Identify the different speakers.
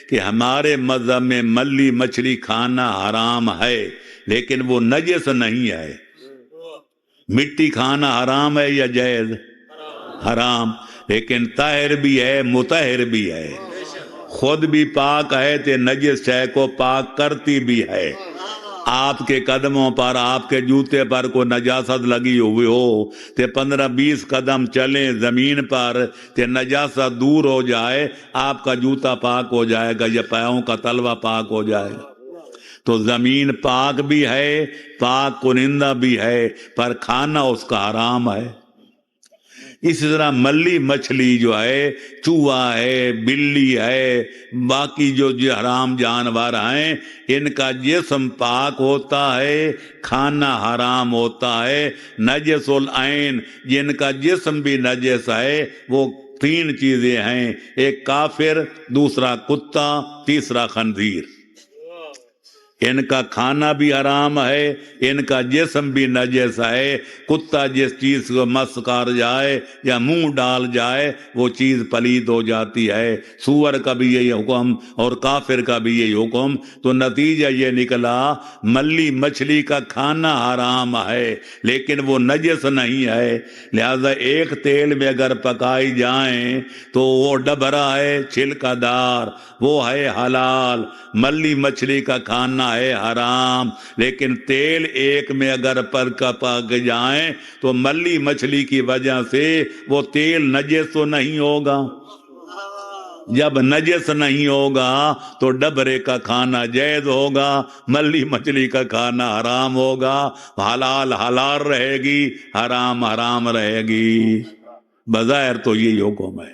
Speaker 1: کہ ہمارے مذہب میں ملی مچھلی کھانا حرام ہے لیکن وہ نجس نہیں ہے۔ مٹی کھانا حرام ہے یا جائز؟ حرام، لیکن طاہر بھی ہے مطہر بھی ہے، خود بھی پاک ہے تے نجس شے کو پاک کرتی بھی ہے۔ آپ کے قدموں پر، آپ کے جوتے پر کوئی نجاست لگی ہوئی ہو تے 15-20 قدم چلیں زمین پر تے نجاست دور ہو جائے، آپ کا جوتا پاک ہو جائے گا یا پاؤں کا تلوا پاک ہو جائے گا۔ تو زمین پاک بھی ہے، پاک کنندہ بھی ہے، پر کھانا اس کا حرام ہے۔ اسی طرح ملی مچھلی جو ہے، چوہا ہے، بلی ہے، باقی جو حرام جانور ہیں، ان کا جسم پاک ہوتا ہے، کھانا حرام ہوتا ہے۔ نجس العین، جن کا جسم بھی نجس ہے، وہ 3 چیزیں ہیں، ایک کافر، دوسرا کتا، تیسرا خنزیر۔ ان کا کھانا بھی حرام ہے، ان کا جسم بھی نجس ہے۔ کتا جس چیز کو مس کر جائے یا منہ ڈال جائے وہ چیز پلید ہو جاتی ہے۔ سور کا بھی یہی حکم اور کافر کا بھی یہی حکم۔ تو نتیجہ یہ نکلا ملی مچھلی کا کھانا حرام ہے لیکن وہ نجس نہیں ہے، لہذا ایک تیل میں اگر پکائی جائیں تو وہ ڈبرا ہے چھلکا دار، وہ ہے حلال۔ ملی مچھلی کا کھانا ہے حرام، لیکن تیل ایک میں اگر پک جائیں تو ملی مچھلی کی وجہ سے وہ تیل نجس تو نہیں ہوگا۔ جب نجس نہیں ہوگا تو ڈبرے کا کھانا جائز ہوگا، ملی مچھلی کا کھانا حرام ہوگا۔ حلال حلال رہے گی، حرام حرام رہے گی۔ بظاہر تو یہی حکم ہے۔